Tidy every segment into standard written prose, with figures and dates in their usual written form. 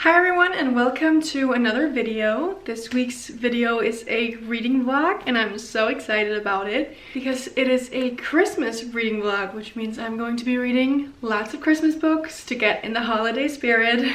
Hi everyone and welcome to another video. This week's video is a reading vlog and I'm so excited about it because it is a Christmas reading vlog, which means I'm going to be reading lots of Christmas books to get in the holiday spirit.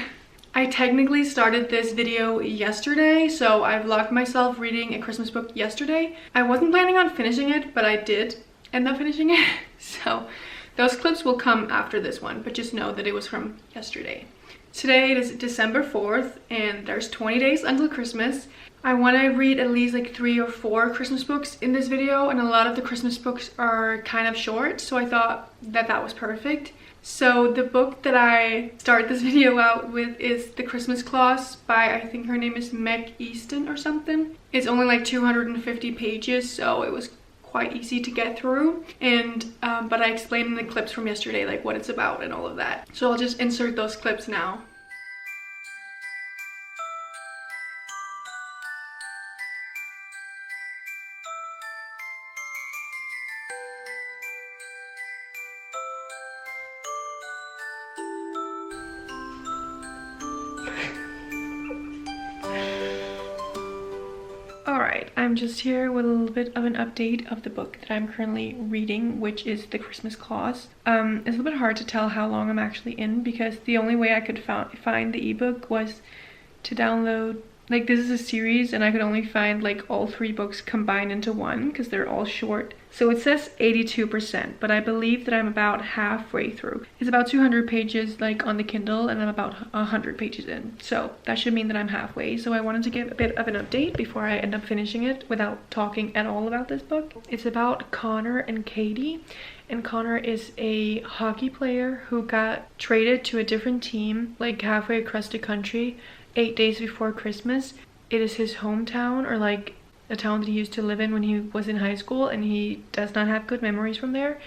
I technically started this video yesterday, so I vlogged myself reading a Christmas book yesterday. I wasn't planning on finishing it, but I did end up finishing it. So those clips will come after this one, but just know that it was from yesterday. Today it is December 4th and there's 20 days until Christmas. I want to read at least like 3 or 4 Christmas books in this video, and a lot of the Christmas books are kind of short, so I thought that that was perfect. So the book that I start this video out with is The Christmas Claus by, I think her name is Meg Easton or something. It's only like 250 pages, so it was quite easy to get through, and but I explained in the clips from yesterday like what it's about and all of that, so I'll just insert those clips now. Alright, I'm just here with a little bit of an update of the book that I'm currently reading, which is The Christmas Claus. It's a little bit hard to tell how long I'm actually in because the only way I could find the ebook was to download, like this is a series and I could only find like all 3 books combined into one because they're all short. So it says 82%, but I believe that I'm about halfway through. It's about 200 pages like on the Kindle and I'm about 100 pages in. So that should mean that I'm halfway. So I wanted to give a bit of an update before I end up finishing it without talking at all about this book. It's about Connor and Katie. And Connor is a hockey player who got traded to a different team like halfway across the country 8 days before Christmas. It is his hometown, or like a town that he used to live in when he was in high school, and he does not have good memories from there.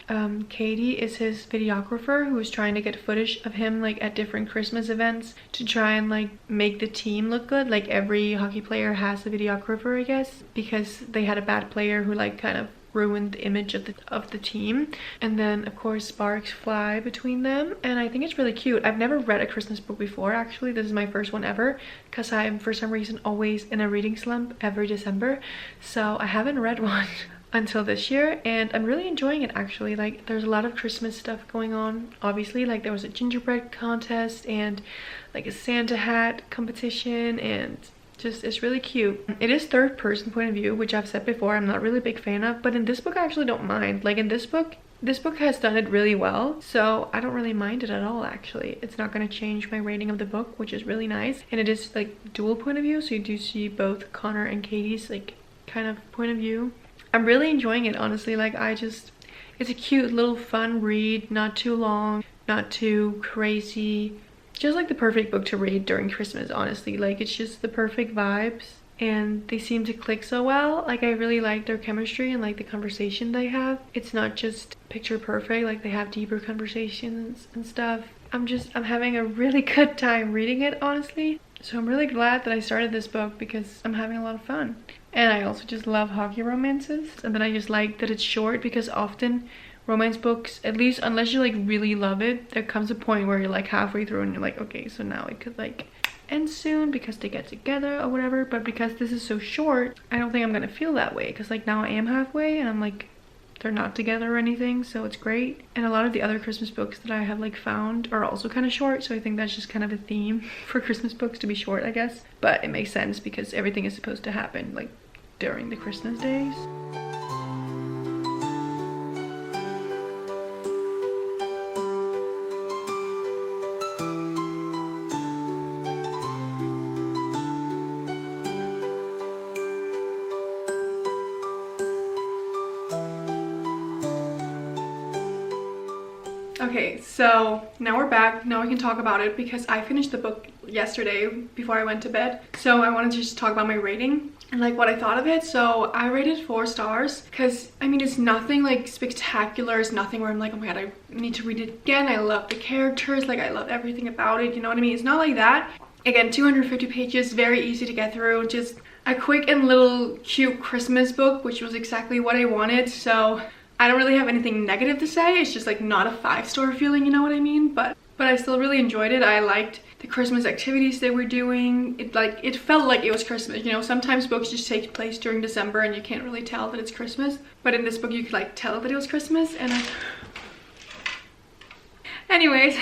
Katie is his videographer who is trying to get footage of him like at different Christmas events to try and like make the team look good. Like every hockey player has a videographer, I guess, because they had a bad player who like kind of ruined the image of the team. And then of course sparks fly between them, and I think it's really cute. I've never read a Christmas book before, actually. This is my first one ever because I'm for some reason always in a reading slump every December, so I haven't read one until this year, and I'm really enjoying it actually. Like there's a lot of Christmas stuff going on, obviously. Like there was a gingerbread contest and like a Santa hat competition, and just it's really cute. It is third person point of view, which I've said before I'm not really a big fan of, but in this book I actually don't mind. Like in this book has done it really well, so I don't really mind it at all actually. It's not going to change my rating of the book, which is really nice. And it is like dual point of view, so you do see both Connor and Katie's like kind of point of view. I'm really enjoying it honestly. Like it's a cute little fun read, not too long, not too crazy. Just like the perfect book to read during Christmas, honestly. Like it's just the perfect vibes and they seem to click so well. Like I really like their chemistry and like the conversation they have. It's not just picture perfect, like they have deeper conversations and stuff. I'm having a really good time reading it, honestly. So I'm really glad that I started this book because I'm having a lot of fun. And I also just love hockey romances. And then I just like that it's short because often romance books, at least unless you like really love it, there comes a point where you're like halfway through and you're like, okay, so now it could like end soon because they get together or whatever. But because this is so short, I don't think I'm gonna feel that way because like now I am halfway and I'm like, they're not together or anything, so it's great. And a lot of the other Christmas books that I have like found are also kind of short, so I think that's just kind of a theme for Christmas books to be short, I guess. But it makes sense because everything is supposed to happen like during the Christmas days. Okay, so now we're back. Now we can talk about it because I finished the book yesterday before I went to bed. So I wanted to just talk about my rating and like what I thought of it. So I rated 4 stars because I mean it's nothing like spectacular. It's nothing where I'm like, oh my god, I need to read it again. I love the characters, like I love everything about it, you know what I mean? It's not like that. Again, 250 pages, very easy to get through. Just a quick and little cute Christmas book, which was exactly what I wanted. So I don't really have anything negative to say. It's just like not a 5-star feeling, you know what I mean? But I still really enjoyed it. I liked the Christmas activities they were doing. It felt like it was Christmas, you know. Sometimes books just take place during December and you can't really tell that it's Christmas, but in this book you could like tell that it was Christmas. And anyways,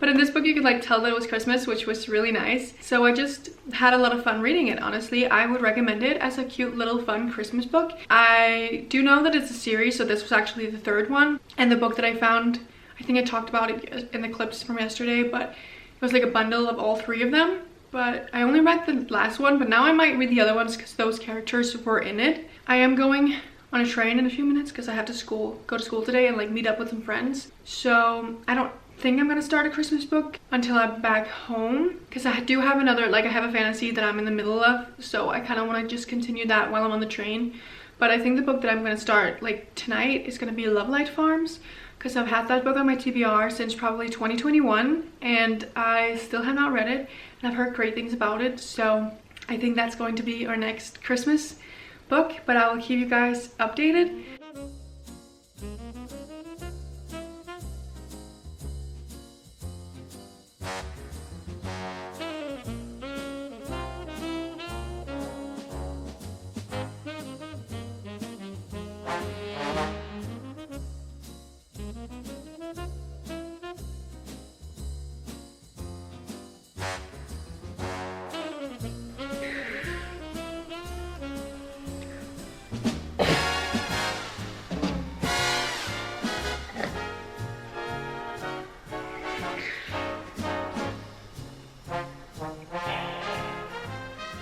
but in this book you could like tell that it was Christmas, which was really nice. So I just had a lot of fun reading it. Honestly, I would recommend it as a cute little fun Christmas book. I do know that it's a series, so this was actually the third one. And the book that I found, I think I talked about it in the clips from yesterday, but it was like a bundle of all 3 of them. But I only read the last one, but now I might read the other ones because those characters were in it. I am going on a train in a few minutes because I have to go to school today and like meet up with some friends. So I don't think I'm gonna start a Christmas book until I'm back home, because I do have another, like I have a fantasy that I'm in the middle of, so I kind of want to just continue that while I'm on the train. But I think the book that I'm gonna start like tonight is gonna be Love Light Farms, because I've had that book on my TBR since probably 2021 and I still have not read it, and I've heard great things about it. So I think that's going to be our next Christmas book, but I will keep you guys updated.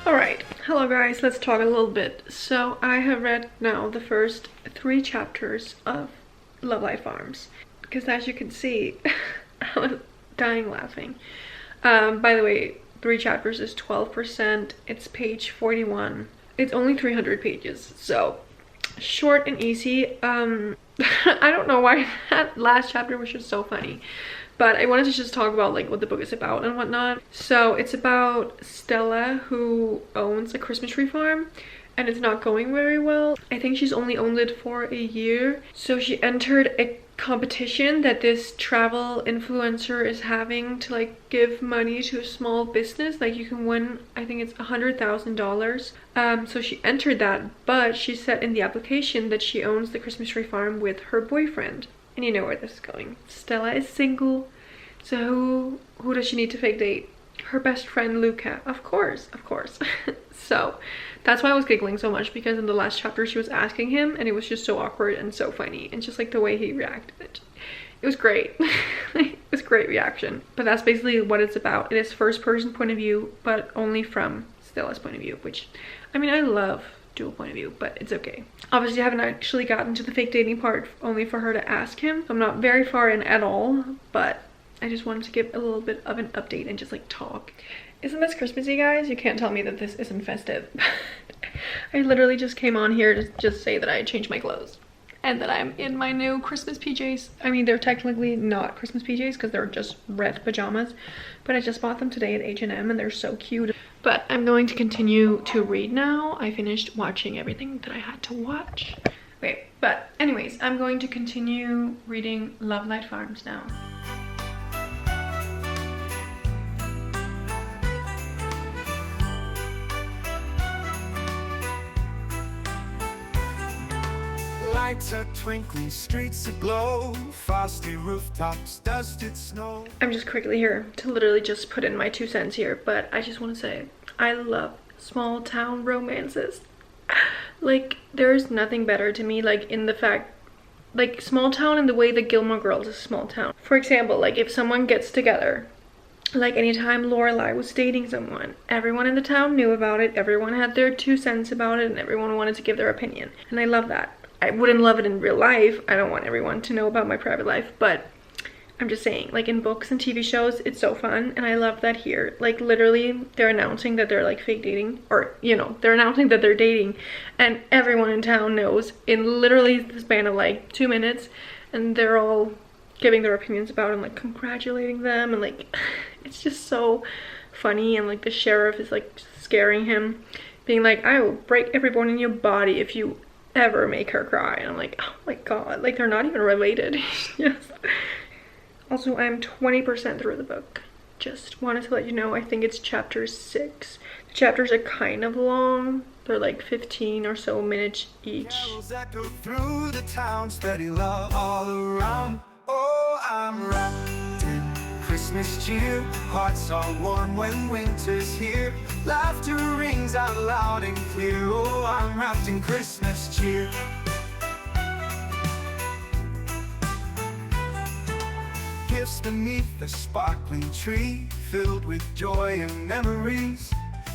Alright, hello guys, let's talk a little bit. So I have read now the first 3 chapters of Love Light Farms, because as you can see, I was dying laughing. By the way, 3 chapters is 12%, it's page 41. It's only 300 pages, so short and easy. I don't know why that last chapter was just so funny. But I wanted to just talk about like what the book is about and whatnot. So it's about Stella, who owns a Christmas tree farm, and it's not going very well. I think she's only owned it for a year. So she entered a competition that this travel influencer is having to like give money to a small business. Like you can win, I think it's $100,000. So she entered that, but she said in the application that she owns the Christmas tree farm with her boyfriend. And you know where this is going. Stella is single, so who does she need to fake date? Her best friend Luca, of course, of course. So that's why I was giggling so much, because in the last chapter she was asking him and it was just so awkward and so funny, and just like the way he reacted. It was great. It was great reaction. But that's basically what it's about. It is first person point of view, but only from Stella's point of view, which, I mean, I love dual point of view, but it's okay. Obviously I haven't actually gotten to the fake dating part, only for her to ask him. I'm not very far in at all, but I just wanted to give a little bit of an update and just like talk. Isn't this Christmassy, guys? You can't tell me that this isn't festive. I literally just came on here to just say that I changed my clothes and that I'm in my new Christmas PJs. I mean, they're technically not Christmas PJs because they're just red pajamas, but I just bought them today at H&M and they're so cute. But I'm going to continue to read now. I finished watching everything that I had to watch. Okay, but anyways, I'm going to continue reading Love Light Farms now. Lights are twinkling, streets aglow, frosty rooftops, dusted snow. I'm just quickly here to literally just put in my 2 cents here, but I just want to say I love small town romances. Like, there's nothing better to me, like, in the fact, like, small town in the way that Gilmore Girls is small town. For example, like, if someone gets together, like anytime Lorelai was dating someone, everyone in the town knew about it, everyone had their 2 cents about it, and everyone wanted to give their opinion. And I love that. I wouldn't love it in real life. I don't want everyone to know about my private life, but I'm just saying, like in books and TV shows, it's so fun, and I love that here. Like literally, they're announcing that they're like fake dating, or you know, they're announcing that they're dating, and everyone in town knows in literally the span of like 2 minutes, and they're all giving their opinions about it and like congratulating them, and like it's just so funny. And like the sheriff is like scaring him, being like, I will break every bone in your body if you ever make her cry. And I'm like, oh my god, like they're not even related. Yes. Also, I'm 20% through the book. just wanted to let you know, I think it's chapter 6. The chapters are kind of long. They're like 15 or so minutes each. Carols echo through the town, spreading love all around. Oh, I'm wrapped in Christmas cheer. Hearts are warm when winter's here. Laughter rings out loud and clear. Oh, I'm wrapped in Christmas cheer. Gifts beneath the sparkling tree, filled with joy and memories.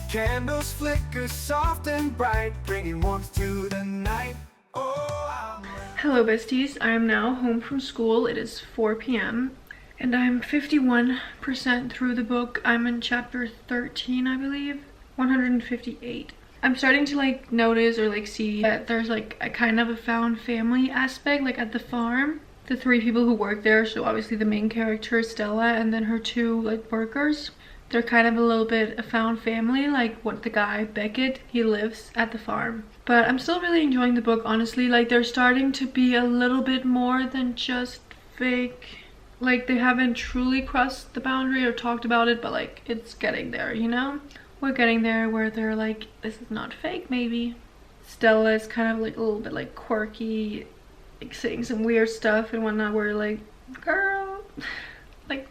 Candles flicker soft and bright, bringing warmth to the night. Oh, hello besties, I am now home from school. It is 4 p.m. and I'm 51% through the book. I'm in chapter 13, I believe, 158. I'm starting to like notice or like see that there's like a kind of a found family aspect like at the farm. The 3 people who work there, so obviously the main character is Stella and then her 2 like workers, they're kind of a little bit a found family, like what the guy Beckett, he lives at the farm. But I'm still really enjoying the book, honestly. Like they're starting to be a little bit more than just fake. Like they haven't truly crossed the boundary or talked about it, but like it's getting there, you know? We're getting there where they're like, this is not fake maybe. Stella is kind of like a little bit like quirky, like saying some weird stuff and whatnot. We're like, girl, like,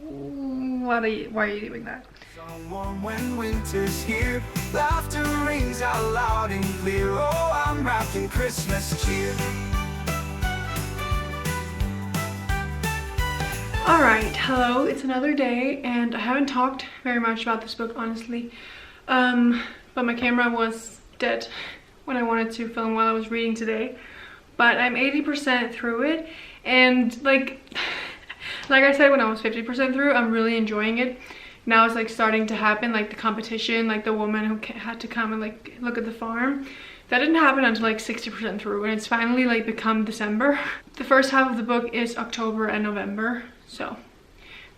why are you doing that? so warm when winter's here. Laughter rings out loud and clear. Oh, I'm wrapped in Christmas cheer. Alright, hello, it's another day and I haven't talked very much about this book, honestly. But my camera was dead when I wanted to film while I was reading today. But I'm 80% through it, and like I said when I was 50% through, I'm really enjoying it. Now it's like starting to happen, like the competition, like the woman who had to come and like look at the farm. That didn't happen until like 60% through, and it's finally like become December. The first half of the book is October and November, so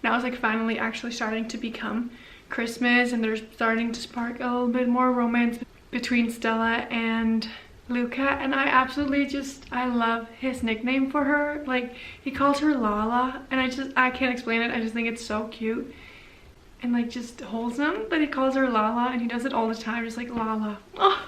now it's like finally actually starting to become Christmas, and they're starting to spark a little bit more romance between Stella and Luca, and I absolutely I love his nickname for her. Like he calls her Lala, and I can't explain it. I just think it's so cute and like just wholesome that he calls her Lala, and he does it all the time, just like Lala. Oh,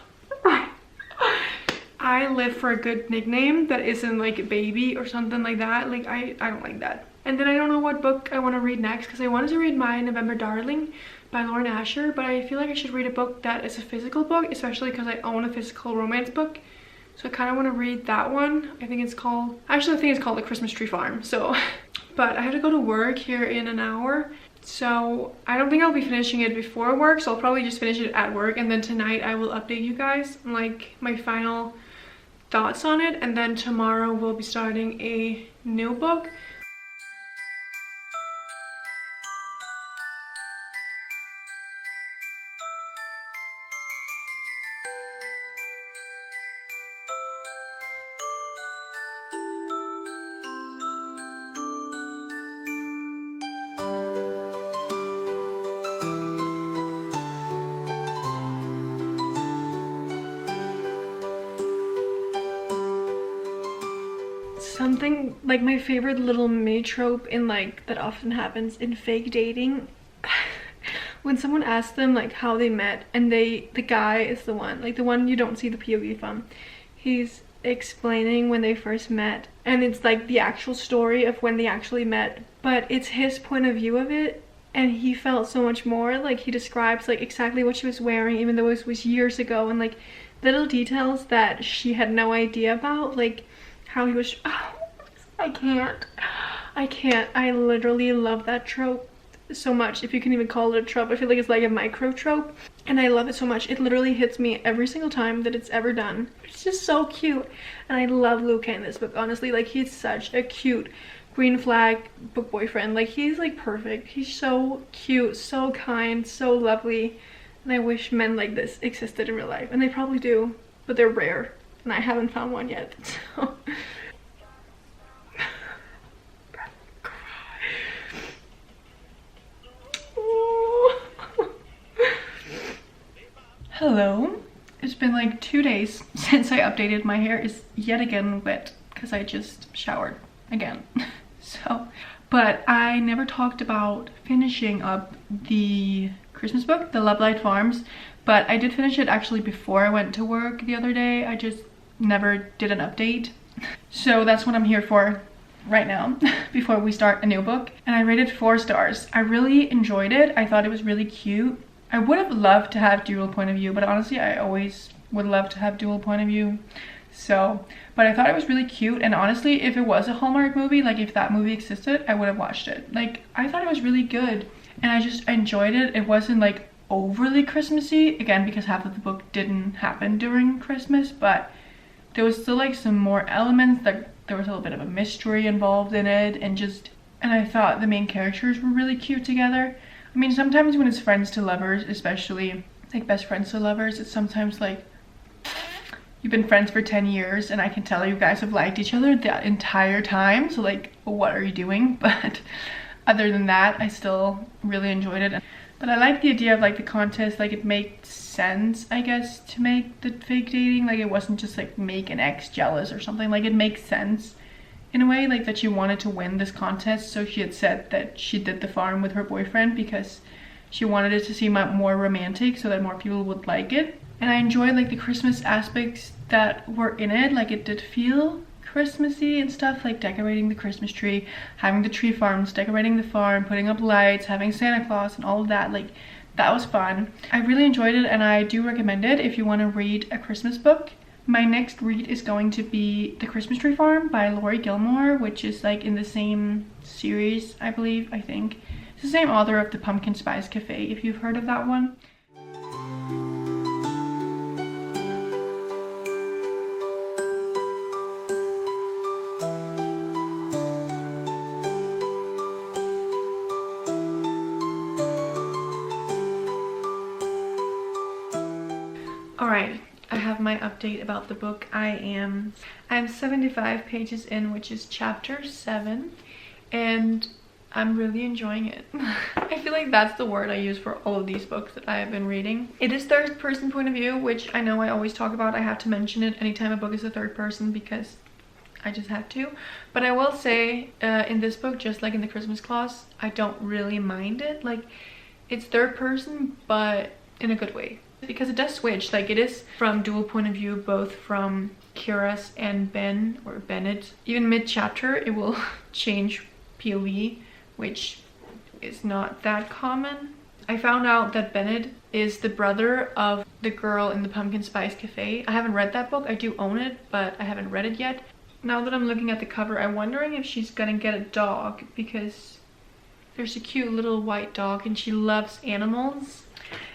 I live for a good nickname that isn't like baby or something like that. Like I don't like that. And then I don't know what book I want to read next, because I wanted to read My November Darling by Lauren Asher, but I feel like I should read a book that is a physical book, especially because I own a physical romance book. So I kind of want to read that one. I think it's called The Christmas Tree Farm. So, but I have to go to work here in an hour, so I don't think I'll be finishing it before work, so I'll probably just finish it at work, and then tonight I will update you guys on like my final thoughts on it, and then tomorrow we'll be starting a new book. Something like my favorite little mini trope in like that often happens in fake dating, when someone asks them like how they met, and the guy is the one you don't see the POV from, he's explaining when they first met, and it's like the actual story of when they actually met, but it's his point of view of it, and he felt so much more. Like he describes like exactly what she was wearing, even though it was years ago, and like little details that she had no idea about, like how he was. Oh, I can't. I literally love that trope so much, if you can even call it a trope. I feel like it's like a micro trope, and I love it so much. It literally hits me every single time that it's ever done. It's just so cute, and I love Luca in this book, honestly. Like he's such a cute green flag book boyfriend. Like he's like perfect. He's so cute, so kind, so lovely, and I wish men like this existed in real life, and they probably do, but they're rare, and I haven't found one yet. So hello, it's been like 2 days since I updated. My hair is yet again wet because I just showered again. So But I never talked about finishing up the Christmas book, The Lovelight Farms, but I did finish it actually before I went to work the other day. I just never did an update. So that's what I'm here for right now before we start a new book. And I rated 4 stars. I really enjoyed it. I thought it was really cute. I would have loved to have dual point of view, but honestly I always would love to have dual point of view. So, but I thought it was really cute, and honestly, if it was a Hallmark movie, like if that movie existed, I would have watched it. Like, I thought it was really good, and I just enjoyed it. It wasn't like overly Christmassy, again, because half of the book didn't happen during Christmas, but there was still like some more elements, like there was a little bit of a mystery involved in it, and I thought the main characters were really cute together. I mean, sometimes when it's friends to lovers, especially like best friends to lovers, it's sometimes like, you've been friends for 10 years and I can tell you guys have liked each other that entire time, so like, what are you doing? But other than that, I still really enjoyed it. But I like the idea of like the contest, like it made sense, I guess, to make the fake dating. Like it wasn't just like make an ex jealous or something. Like it makes sense in a way, like that she wanted to win this contest. So she had said that she did the farm with her boyfriend because she wanted it to seem more romantic so that more people would like it. And I enjoyed like the Christmas aspects that were in it. Like it did feel Christmassy and stuff, like decorating the Christmas tree, having the tree farms, decorating the farm, putting up lights, having Santa Claus and all of that. Like that was fun. I really enjoyed it, and I do recommend it if you want to read a Christmas book. My next read is going to be The Christmas Tree Farm by Laurie Gilmore, which is like in the same series, I believe, I think. It's the same author of The Pumpkin Spice Cafe, if you've heard of that one. Alright, I have my update about the book. I'm 75 pages in, which is chapter 7, and I'm really enjoying it. I feel like that's the word I use for all of these books that I have been reading. It is third person point of view, which I know I always talk about. I have to mention it anytime a book is a third person because I just have to. But I will say in this book, just like in the Christmas Clause, I don't really mind it. Like, it's third person, but in a good way. Because it does switch, like it is from dual point of view, both from Kira's and Ben, or Bennett. Even mid-chapter, it will change POV, which is not that common. I found out that Bennett is the brother of the girl in the Pumpkin Spice Cafe. I haven't read that book. I do own it, but I haven't read it yet. Now that I'm looking at the cover, I'm wondering if she's gonna get a dog, because there's a cute little white dog and she loves animals.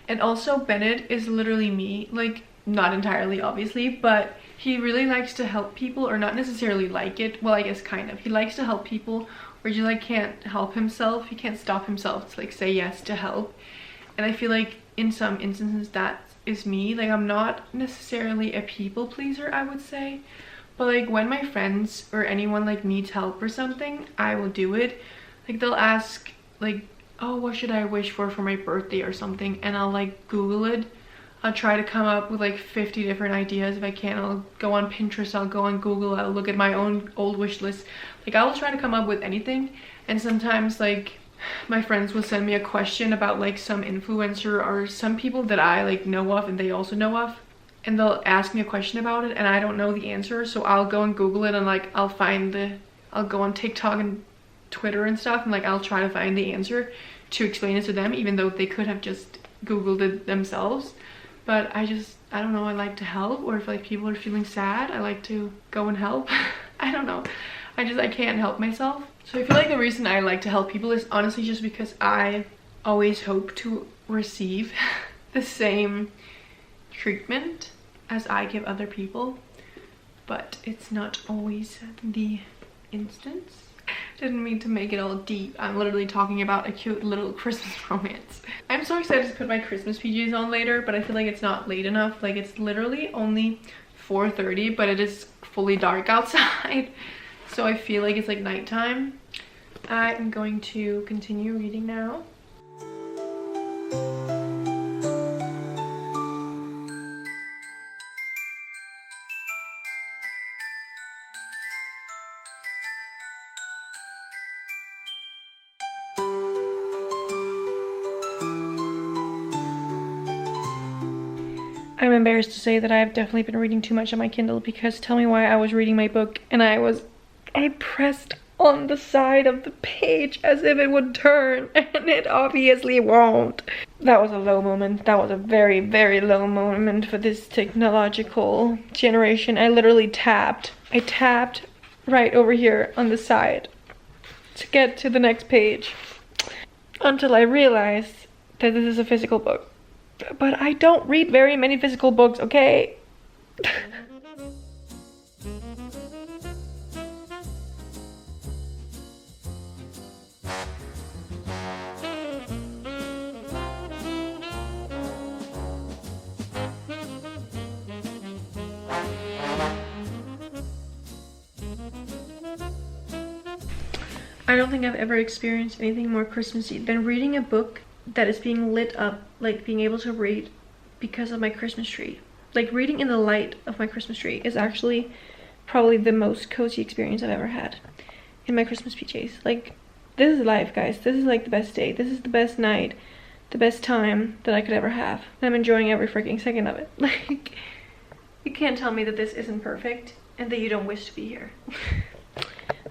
And also Bennett is literally me, like not entirely obviously, but he really likes to help people, or not necessarily like it, well I guess kind of. He likes to help people where he like can't help himself, he can't stop himself to like say yes to help. And I feel like in some instances that is me. Like I'm not necessarily a people pleaser, I would say, but like when my friends or anyone like needs help or something, I will do it. Like they'll ask like, oh, what should I wish for my birthday or something, and I'll like Google it. I'll try to come up with like 50 different ideas. If I can, I'll go on Pinterest, I'll go on Google, I'll look at my own old wish list. Like I will try to come up with anything. And sometimes like my friends will send me a question about like some influencer or some people that I like know of and they also know of, and they'll ask me a question about it and I don't know the answer, so I'll go and Google it, and like I'll go on TikTok and Twitter and stuff, and like I'll try to find the answer to explain it to them, even though they could have just Googled it themselves. But I don't know, I like to help, or if like people are feeling sad, I like to go and help. I don't know, I can't help myself. So I feel like the reason I like to help people is honestly just because I always hope to receive the same treatment as I give other people, but it's not always the instance. Didn't mean to make it all deep. I'm literally talking about a cute little Christmas romance. I'm so excited to put my Christmas PJs on later, but I feel like it's not late enough. Like it's literally only 4:30, but it is fully dark outside. So I feel like it's like nighttime. I am going to continue reading now. I'm embarrassed to say that I've definitely been reading too much on my Kindle, because tell me why I was reading my book and I pressed on the side of the page as if it would turn, and it obviously won't. That was a low moment. That was a very, very low moment for this technological generation. I literally tapped. I tapped right over here on the side to get to the next page until I realized that this is a physical book. But I don't read very many physical books, okay? I don't think I've ever experienced anything more Christmassy than reading a book that is being lit up, like being able to read because of my Christmas tree. Like reading in the light of my Christmas tree is actually probably the most cozy experience I've ever had in my Christmas PJs. Like, this is life, guys. This is like the best day. This is the best night, the best time that I could ever have. And I'm enjoying every freaking second of it. Like, you can't tell me that this isn't perfect and that you don't wish to be here.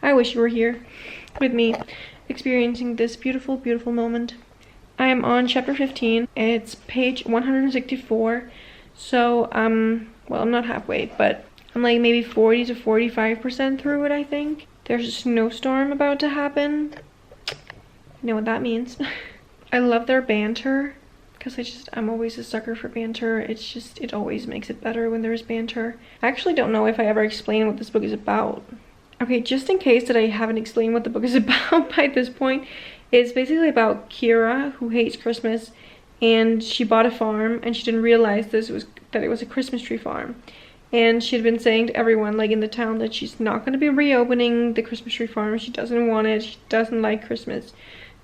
I wish you were here with me, experiencing this beautiful, beautiful moment. I am on chapter 15. It's page 164. So, well, I'm not halfway, but I'm like maybe 40 to 45% through it, I think. There's a snowstorm about to happen. You know what that means. I love their banter, because I'm always a sucker for banter. It always makes it better when there's banter. I actually don't know if I ever explained what this book is about. Okay, just in case that I haven't explained what the book is about by this point, it's basically about Kira, who hates Christmas, and she bought a farm, and she didn't realize that it was a Christmas tree farm. And she had been saying to everyone, like in the town, that she's not going to be reopening the Christmas tree farm. She doesn't want it. She doesn't like Christmas.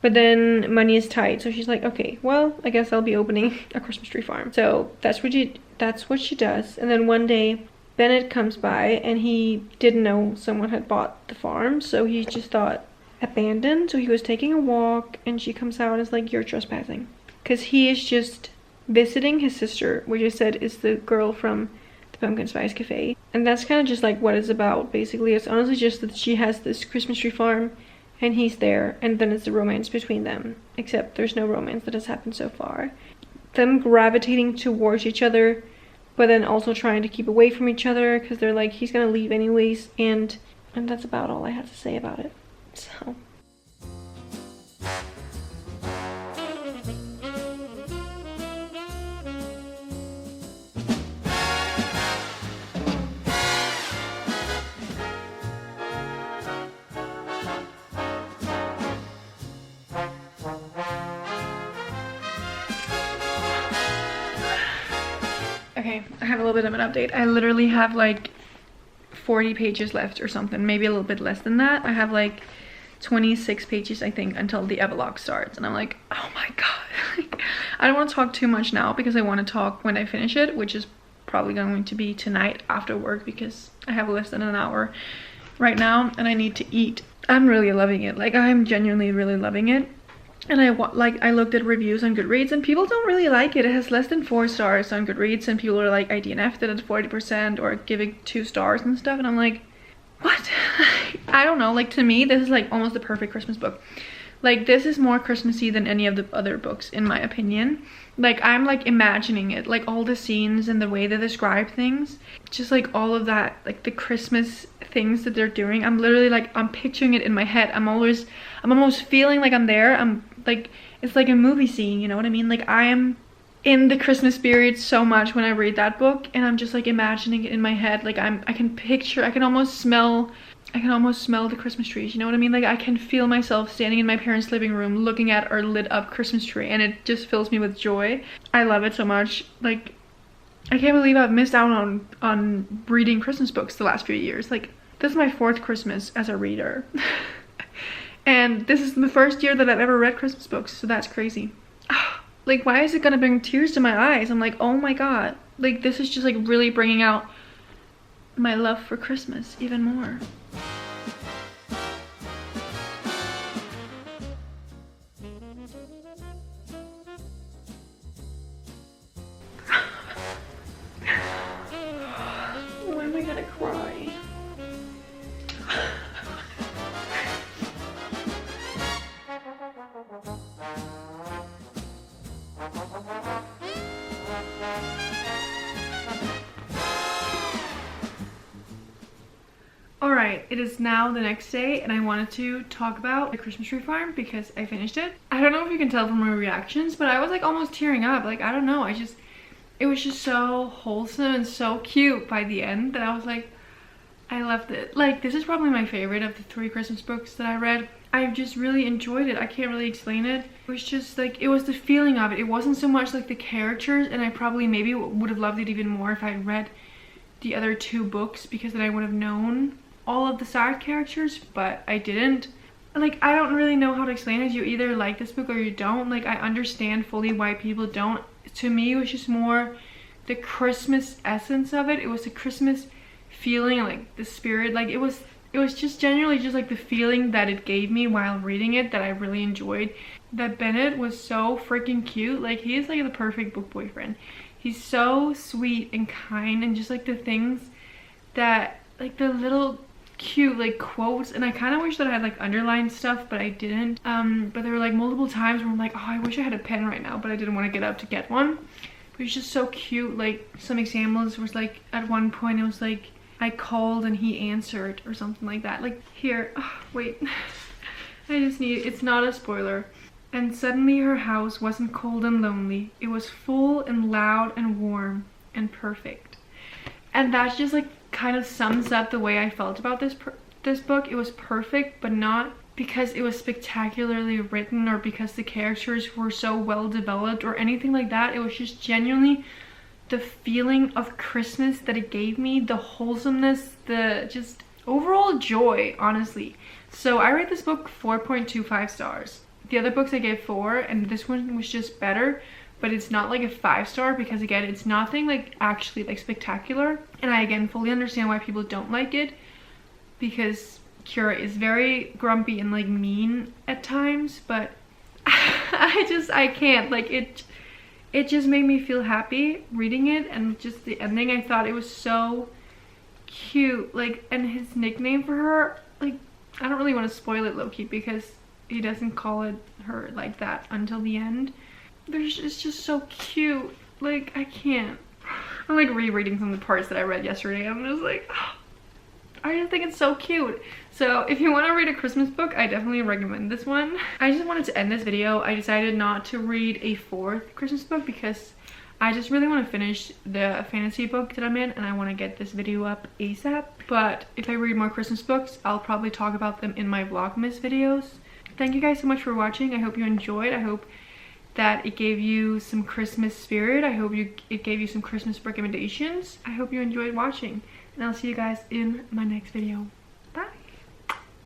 But then money is tight, so she's like, okay, well, I guess I'll be opening a Christmas tree farm. So that's what she does. And then one day, Bennett comes by, and he didn't know someone had bought the farm, so he just thought abandoned. So he was taking a walk, and she comes out and is like, you're trespassing. Because he is just visiting his sister, which I said is the girl from the Pumpkin Spice Cafe. And that's kind of just like what it's about, basically. It's honestly just that she has this Christmas tree farm, and he's there, and then it's the romance between them. Except there's no romance that has happened so far. Them gravitating towards each other, but then also trying to keep away from each other, because they're like, he's gonna leave anyways, and that's about all I have to say about it. So okay, I have a little bit of an update. I literally have like 40 pages left or something, maybe a little bit less than that. I have like 26 pages, I think, until the epilogue starts, and I'm like, oh my god. I don't want to talk too much now, because I want to talk when I finish it, which is probably going to be tonight after work, because I have less than an hour right now and I need to eat. I'm really loving it. Like, I'm genuinely really loving it. And I looked at reviews on Goodreads, and people don't really like it. It has less than 4 stars on Goodreads, and people are like, I DNF'd it at 40% or giving 2 stars and stuff, and I'm like, what? I don't know. Like, to me, this is like almost the perfect Christmas book. Like, this is more Christmassy than any of the other books, in my opinion. Like, I'm like imagining it, like all the scenes and the way they describe things, just like all of that, like the Christmas things that they're doing. I'm literally like, I'm picturing it in my head. I'm almost feeling like I'm there. I'm like, it's like a movie scene, you know what I mean? Like, I am in the Christmas spirit so much when I read that book, and I'm just like imagining it in my head. Like, I can almost smell the Christmas trees, you know what I mean? Like, I can feel myself standing in my parents' living room looking at our lit up Christmas tree, and it just fills me with joy. I love it so much. Like, I can't believe I've missed out on reading Christmas books the last few years. Like, this is my 4th Christmas as a reader. And this is the first year that I've ever read Christmas books, so that's crazy. Like, why is it gonna bring tears to my eyes? I'm like, oh my god. Like, this is just like really bringing out my love for Christmas even more. it is now the next day and I wanted to talk about the Christmas Tree Farm because I finished it. I don't know if you can tell from my reactions, but I was like almost tearing up. Like, I don't know, it was just so wholesome and so cute by the end that I was like, I loved it. Like, this is probably my favorite of the 3 Christmas books that I read. I just really enjoyed it. I can't really explain it. It was just like, it was the feeling of it. It wasn't so much like the characters, and I probably maybe would have loved it even more if I had read the other 2 books, because then I would have known all of the side characters, but I didn't. Like, I don't really know how to explain it. You either like this book or you don't. Like, I understand fully why people don't. To me, it was just more the Christmas essence of it. It was the Christmas feeling, like the spirit. Like, it was just genuinely just like the feeling that it gave me while reading it that I really enjoyed. That Bennett was so freaking cute. Like, he is like the perfect book boyfriend. He's so sweet and kind, and just like the things that, like the little cute like quotes, and I kind of wish that I had like underlined stuff, but I didn't. But there were like multiple times where I'm like, oh, I wish I had a pen right now, but I didn't want to get up to get one. But it's just so cute. Like, some examples was like, at one point it was like, I called and he answered, or something like that. Like, here, oh, wait, I just need, it's not a spoiler. And suddenly her house wasn't cold and lonely. It was full and loud and warm and perfect. And that's just like kind of sums up the way I felt about this book. It was perfect, but not because it was spectacularly written or because the characters were so well developed or anything like that. It was just genuinely the feeling of Christmas that it gave me, the wholesomeness, the just overall joy, honestly. So I rate this book 4.25 stars. The other books I gave 4, and this one was just better, but it's not like a 5-star because, again, it's nothing like actually like spectacular. And I again fully understand why people don't like it, because Kira is very grumpy and like mean at times, but I can't, like, it just made me feel happy reading it. And just the ending, I thought it was so cute. Like, and his nickname for her, like, I don't really want to spoil it low-key because he doesn't call it her like that until the end. It's just so cute. Like, I can't. I'm like rereading some of the parts that I read yesterday. I'm just like, oh, I just think it's so cute. So if you want to read a Christmas book, I definitely recommend this one. I just wanted to end this video. I decided not to read a 4th Christmas book because I just really want to finish the fantasy book that I'm in, and I want to get this video up ASAP. But if I read more Christmas books, I'll probably talk about them in my Vlogmas videos. Thank you guys so much for watching. I hope you enjoyed. I hope that it gave you some Christmas spirit. I hope it gave you some Christmas recommendations. I hope you enjoyed watching, and I'll see you guys in my next video.